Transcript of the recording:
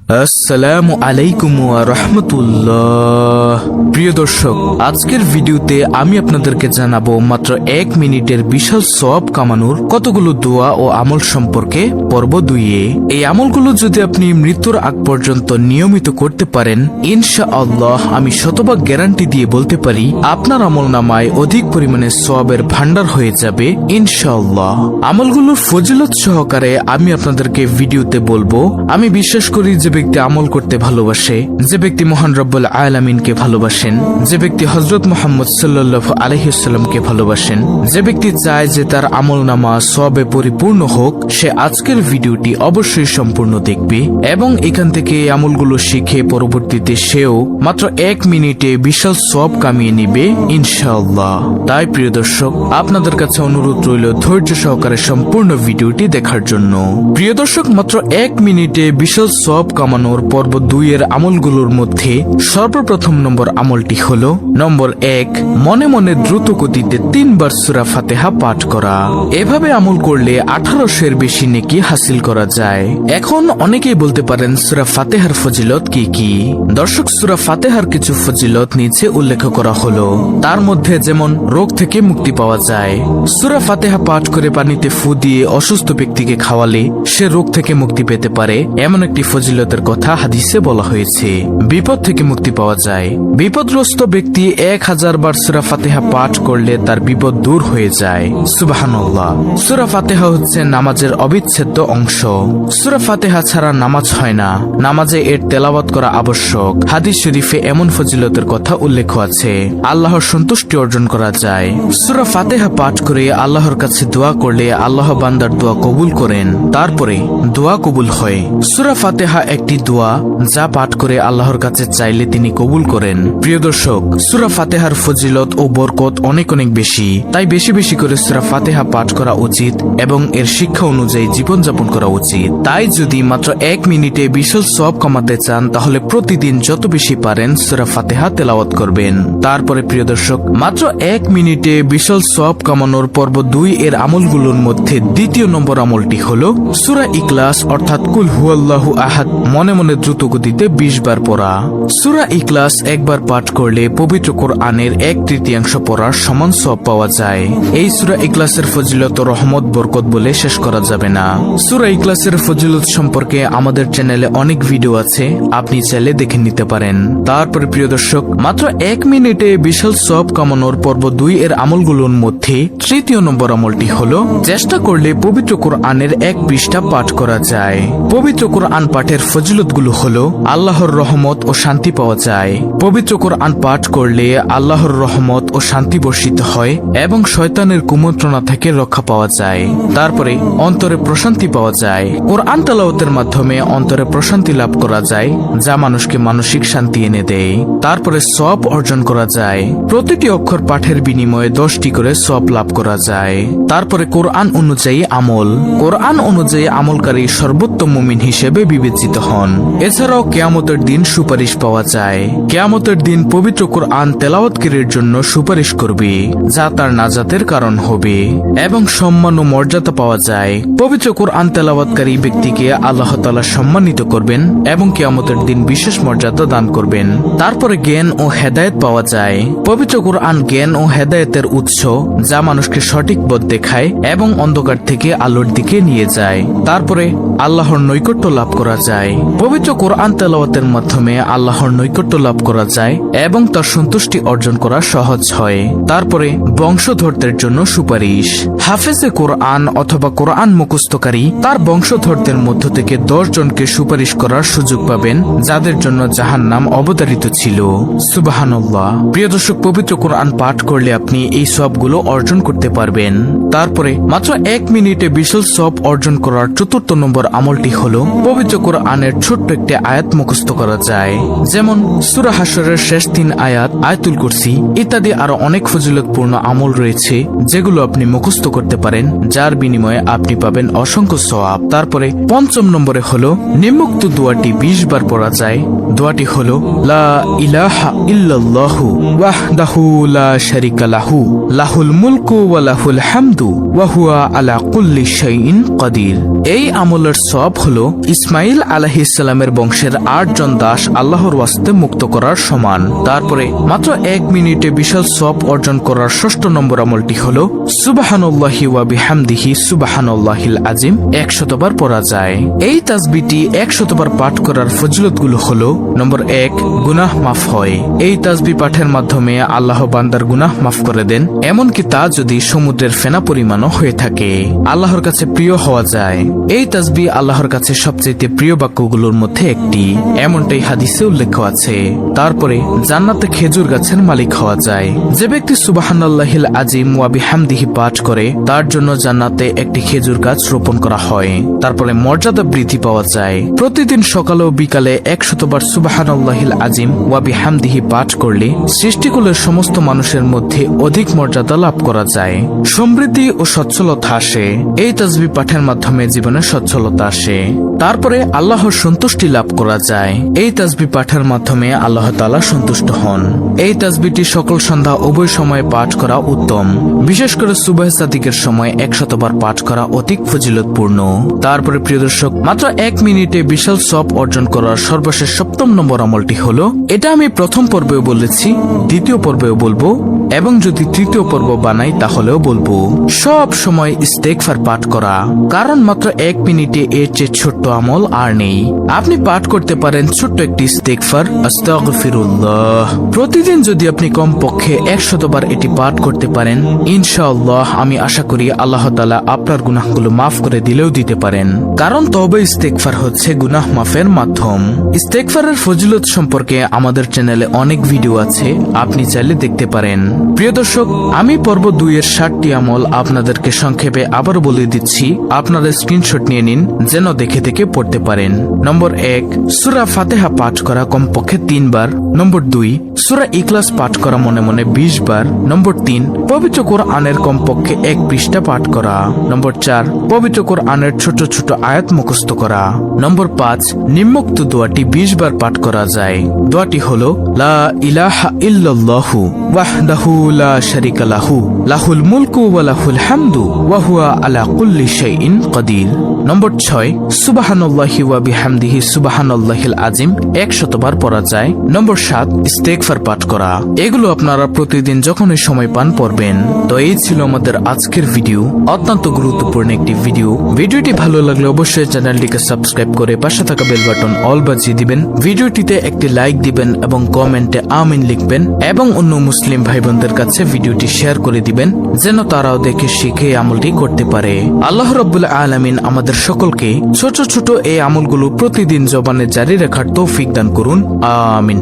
আসসালামু আলাইকুম ওয়া রাহমাতুল্লাহ। প্রিয় দর্শক, আজকের ভিডিওতে আমি আপনাদেরকে জানাবো মাত্র 1 মিনিটের বিশাল সওয়াব কামানোর কতগুলো দোয়া ও আমল সম্পর্কে পর্ব 2-এ। এই আমলগুলো যদি আপনি মৃত্যুর আগ পর্যন্ত নিয়মিত করতে পারেন, ইনশাআল্লাহ আমি শতভাগ গ্যারান্টি দিয়ে বলতে পারি আপনার আমলনামায় অধিক পরিমাণে সওয়াবের ভান্ডার হয়ে যাবে ইনশাআল্লাহ। আমলগুলোর ফজিলত সহকারে আমি আপনাদেরকে ভিডিওতে বলবো। আমি বিশ্বাস করি যে ব্যক্তি আমল করতে ভালোবাসে, যে ব্যক্তি মহান রব্বুল আলামিনকে ভালোবাসেন, যে ব্যক্তি হযরত মুহাম্মদ সাল্লাল্লাহু আলাইহি ওয়াসাল্লামকে ভালোবাসেন, যে ব্যক্তি চায় যে তার আমলনামা সওয়াবে পরিপূর্ণ হোক, সে আজকের ভিডিওটি অবশ্যই সম্পূর্ণ দেখবে এবং এখান থেকে এই আমলগুলো শিখে পরবর্তীতে সেও মাত্র 1 মিনিটে বিশাল সওয়াব কামিয়ে নিবে ইনশাআল্লাহ। তাই প্রিয় দর্শক, আপনাদের কাছে অনুরোধ রইল ধৈর্য সহকারে সম্পূর্ণ ভিডিওটি দেখার জন্য। প্রিয় দর্শক, মাত্র 1 মিনিটে বিশাল সওয়াব কামানোর পর্ব 2-এর আমলগুলোর মধ্যে সর্বপ্রথম নম্বর আমলটি হলো নম্বর 1, মনে মনে দ্রুত গতিতে 3 বার সূরা ফাতিহা পাঠ করা। এভাবে আমল করলে 1800-এর বেশি নেকি হাসিল করা যায়। এখন অনেকেই বলতে পারেন সূরা ফাতিহার ফজিলত কি কি? দর্শক, সূরা ফাতিহার কিছু ফজিলত নিচে উল্লেখ করা হলো। তার মধ্যে যেমন রোগ থেকে মুক্তি পাওয়া যায়। সূরা ফাতিহা পাঠ করে পানিতে ফু দিয়ে অসুস্থ ব্যক্তিকে খাওয়ালে সে রোগ থেকে মুক্তি পেতে পারে, এমন একটি ফজিলতের কথা হাদিসে বলা হয়েছে। বিপদ থেকে মুক্তি পাওয়া যায়। বিপদগ্রস্ত ব্যক্তি 1000 বার সূরা ফাতিহা পাঠ করলে তার বিপদ দূর হয়ে যায়। সুবহানাল্লাহ। সূরা ফাতিহা হচ্ছে নামাজের অবিচ্ছেদ্য অংশ। সূরা ফাতিহা ছাড়া নামাজ হয় না। নামাজে এর তেলাওয়াত করা আবশ্যক। হাদিস শরীফে এমন ফজিলতের কথা উল্লেখ আছে। আল্লাহর সন্তুষ্টি অর্জন করা যায়। সূরা ফাতিহা পাঠ করে আল্লাহর কাছে দোয়া করলে আল্লাহ বান্দার দোয়া কবুল করেন, তারপরে দোয়া কবুল হয়। সূরা ফাতিহা একটি দোয়া যা পাঠ করে আল্লাহর কাছে চাইলে তিনি কবুল করেন। প্রিয় দর্শক, সূরা ফাতিহার ফজিলত ও বরকত অনেক অনেক বেশি। তাই বেশি বেশি করে সূরা ফাতিহা পাঠ করা উচিত এবং এর শিক্ষা অনুযায়ী জীবনযাপন করা উচিত। তাই যদি মাত্র 1 মিনিটে বিশাল সওয়াব কামাতে চান, তাহলে প্রতিদিন যত বেশি পারেন সূরা ফাতিহা তেলাওয়াত করবেন। তারপরে প্রিয় দর্শক, মাত্র 1 মিনিটে বিশাল সওয়াব কামানোর পর্ব 2-এর আমলগুলোর মধ্যে দ্বিতীয় নম্বর আমলটি হলো সূরা ইখলাস অর্থাৎ কুল হুয়াল্লাহু আহাদ মনে মনে দ্রুত গতিতে 20 বার পড়া। সূরা ইখলাস একবার পাঠ করলে পবিত্র কোরআনের 1/3 পড়ার সমান সওয়াব পাওয়া যায়। এই সূরা ইখলাসের ফজিলত ও রহমত বরকত বলে শেষ করা যাবে না। সূরা ইখলাসের ফজিলত সম্পর্কে আমাদের চ্যানেলে অনেক ভিডিও আছে, আপনি চাইলে দেখে নিতে পারেন। তারপরে প্রিয় দর্শক, মাত্র 1 মিনিটে বিশাল সওয়াব কামানোর পর্ব 2-এর আমলগুলোর মধ্যে তৃতীয় নম্বর আমলটি হলো চেষ্টা করলে পবিত্র কোরআনের 1 পৃষ্ঠা পাঠ করা যায়। পবিত্র কোরআন পাঠের ফজিলতগুলো হলো আল্লাহর রহমত ও শান্তি পাওয়া যায়। পবিত্র কোরআন পাঠ করলে আল্লাহর রহমত ও শান্তি বর্ষিত হয় এবং শয়তানের কুমন্ত্রণা থেকে রক্ষা পাওয়া যায়। তারপরে অন্তরে প্রশান্তি পাওয়া যায়। কোরআন তেলাওয়াতের মাধ্যমে অন্তরে প্রশান্তি লাভ করা যায়, যা মানুষকে মানসিক শান্তি এনে দেয়। তারপরে সওয়াব অর্জন করা যায়। প্রতিটি অক্ষর পাঠের বিনিময়ে 10টি করে সওয়াব লাভ করা যায়। তারপরে কোরআন অনুযায়ী আমল। কোরআন অনুযায়ী আমলকারী সর্বোত্তম মুমিন হিসেবে বিবেচিত হন। এছাড়াও কিয়ামতের দিন সুপারিশ পাওয়া যায়। কিয়ামতের দিন পবিত্র কোরআন তেলাওয়াতকারীর জন্য সুপারিশ করবে, যা তার নাজাতের কারণ হবে এবং সম্মান ও মর্যাদা পাওয়া যায়। পবিত্র কোরআন তেলাওয়াতকারী ব্যক্তিকে আল্লাহ তাআলা সম্মানিত করবেন এবং কিয়ামতের দিন বিশেষ মর্যাদা দান করবেন। তারপরে জ্ঞান ও হেদায়েত পাওয়া যায়। পবিত্র কোরআন জ্ঞান ও হেদায়েতের উৎস, যা মানুষকে সঠিক পথ দেখায় এবং অন্ধকার থেকে আলোর দিকে নিয়ে যায়। তারপরে আল্লাহর নৈকট্য লাভ করা যায়। পবিত্র কোরআন তেলাওয়াতের মাধ্যমে আল্লাহর নৈকট্য লাভ করা যায় এবং তার সন্তুষ্টি অর্জন করা সহজ হয়। তারপরে বংশধরদের জন্য সুপারিশ। হাফেজে কোরআন অথবা কোরআন মুখস্থকারী তার বংশধরদের মধ্য থেকে 10 জনকে সুপারিশ করার সুযোগ পাবেন, যাদের জন্য জাহান্নাম অবতারিত ছিল। সুবহানাল্লাহ। প্রিয় দর্শক, পবিত্র কোরআন পাঠ করলে আপনি এই সওয়াবগুলো অর্জন করতে পারবেন। তারপরে মাত্র 1 মিনিটে বিশাল সওয়াব অর্জন করার চতুর্থ নম্বর আমলটি হলো পবিত্র কোরআনের ছোট্ট একটি আয়াত মুখস্থ করা যায়। যেমন সূরা হাশরের শেষ 3 আয়াত, আয়াতুল কুরসি ইত্যাদি আরো অনেক ফজিলতপূর্ণ আমল রয়েছে, যেগুলো আপনি মুখস্থ করতে পারেন, যার বিনিময়ে আপনি পাবেন অসংখ্য সওয়াব। তারপরে 5ম নম্বরে হলো নিম্নোক্ত দোয়াটি 20 বার পড়া যায়। দোয়াটি হলো লা ইলাহা ইল্লাল্লাহু ওয়াহদাহু লা শারিকা লাহু লাহুল মুলকু ওয়া লাহুল হামদু ওয়া হুয়া আলা কুল্লি শাইইন কাদির। এই আমলের সওয়াব হলো ইসমাঈল আলাইহিস আলাইহিসসালামের বংশের 8 জন দাস আল্লাহর ওয়াস্তে মুক্ত করার সমান। তারপরে মাত্র 1 মিনিটে বিশাল সওয়াব অর্জন করার 6 নম্বর আমলটি হলো সুবহানাল্লাহি ওয়া বিহামদিহি সুবহানাল্লাহিল আযীম 100 বার পড়া যায়। এই তাসবিহটি 100 বার পাঠ করার ফজিলতগুলো হলো: নম্বর 1, গুনাহ মাফ হয়। এই তাসবিহ পাঠের মাধ্যমে আল্লাহ বান্দার গুনাহ মাফ করে দেন, এমনকি তা যদি সমুদ্রের ফেনা পরিমাণও হয়ে থাকে। আল্লাহর কাছে প্রিয় হওয়া যায়। এই তাসবিহ আল্লাহর কাছে সবচেয়ে প্রিয় বাক্যগুলোর মধ্যে একটি, এমনটাই হাদিসে উল্লেখ আছে। তারপরে জান্নাতে খেজুর গাছের মালিক হওয়া যায়। যে ব্যক্তি সুবহানাল্লাহিল আযীম ওয়া বিহামদিহি পাঠ করে তার জন্য জান্নাতে একটি খেজুর গাছ রোপণ করা হয়। তারপরে মর্যাদা বৃদ্ধি পাওয়া যায়। প্রতিদিন সকালে ও বিকালে 100 বার সুবহানাল্লাহিল আযীম ওয়া বিহামদিহি পাঠ করলে সৃষ্টিকুলের সমস্ত মানুষের মধ্যে অধিক মর্যাদা লাভ করা যায়। সমৃদ্ধি ও সচ্ছলতা আসে। এই তাসবিহ পাঠের মাধ্যমে জীবনে সচ্ছলতা আসে। তারপরে আল্লাহর সন্তুষ্টি লাভ করা যায়। এই তাসবিহ পাঠের মাধ্যমে আল্লাহ তাআলা সন্তুষ্ট হন। এই তাসবিহটি সকাল সন্ধ্যা উভয় সময়ে পাঠ করা উত্তম। বিশেষ করে সুবহ সাদিকের সময় 100 বার পাঠ করা অধিক ফজিলতপূর্ণ। তারপরে প্রিয় দর্শক, মাত্র 1 মিনিটে বিশাল সওয়াব অর্জন করার সর্বশেষ 7 নম্বর আমলটি হলো, এটা আমি প্রথম পর্বেও বলেছি, দ্বিতীয় পর্বেও বলবো, এবং যদি তৃতীয় পর্ব বানাই তাহলেও বলবো, সব সময় ইস্তেগফার পাঠ করা। কারণ মাত্র 1 মিনিটে এর চেয়ে ছোট্ট আমল আর নেই। আপনি পাঠ করতে পারেন ছোট্ট একটি ইস্তেগফার, আস্তাগফিরুল্লাহ। প্রতিদিন যদি আপনি কমপক্ষে 100 বার এটি পাঠ করতে পারেন, ইনশাআল্লাহ আমি আশা করি আল্লাহ তাআলা আপনার গুনাহগুলো মাফ করে দিলেও দিতে পারেন। কারণ তওবা ইস্তেগফার হচ্ছে গুনাহ মাফের মাধ্যম। ইস্তেগফারের ফজিলত সম্পর্কে আমাদের চ্যানেলে অনেক ভিডিও আছে, আপনি চাইলে দেখতে পারেন। প্রিয় দর্শক, আমি পর্ব 2 এর 60টি আমল আপনাদেরকে সংক্ষেপে আবার বলে দিচ্ছি। আপনারা স্ক্রিনশট নিয়ে নিন যেন দেখে দেখে পড়তে পারেন। নম্বর 1, সূরা ফাতিহা পাঠ করা কমপক্ষে 3 বার। নম্বর 2, সূরা ইখলাস পাঠ করা মনে মনে 20 বার। নম্বর 3, পবিত্র কোরআনের কমপক্ষে 1 পৃষ্ঠা পাঠ করা। নম্বর 4, পবিত্র কোরআনের ছোট ছোট আয়াত মুখস্থ করা। নম্বর 5, নিম্নোক্ত দোয়াটি 20 বার পাঠ করা যায়। দোয়াটি হলো, লা ইলাহা ইল্লাল্লাহু ওয়াহদাহু লা শারিকা লাহু লাহুল মুলকু ওয়া লাহুল হামদু ওয়া হুয়া আলা কুল্লি শাইইন কাদির। নম্বর 6, সুবহানাল্লাহি ওয়া বিহামদিহি সুবহানাল্লাহিল আযীম 100 বার পড়া যায়। নম্বর 7, ইস্তেগফার পাঠ করা। এগুলো আপনারা প্রতিদিন যখনই সময় পান পড়বেন। তো এই ছিল আমাদের আজকের ভিডিও, অত্যন্ত গুরুত্বপূর্ণ একটি ভিডিও। ভিডিওটি ভালো লাগলে অবশ্যই চ্যানেলটিকে সাবস্ক্রাইব করে পাশে থাকা বেল বাটন অল বাজিয়ে দিবেন। ভিডিওটিতে একটি লাইক দিবেন এবং কমেন্টে আমিন লিখবেন এবং অন্য মুসলিম ভাই বোনদের কাছে ভিডিওটি শেয়ার করে দিবেন যেন তারাও দেখে শিখে আমলটি করতে পারে। আল্লাহ রাব্বুল আলামিন আমাদের সকলকে ছোট ছোট এই আমলগুলো প্রতিদিন জবানে জারি রাখার তৌফিক দান করুন। আমিন।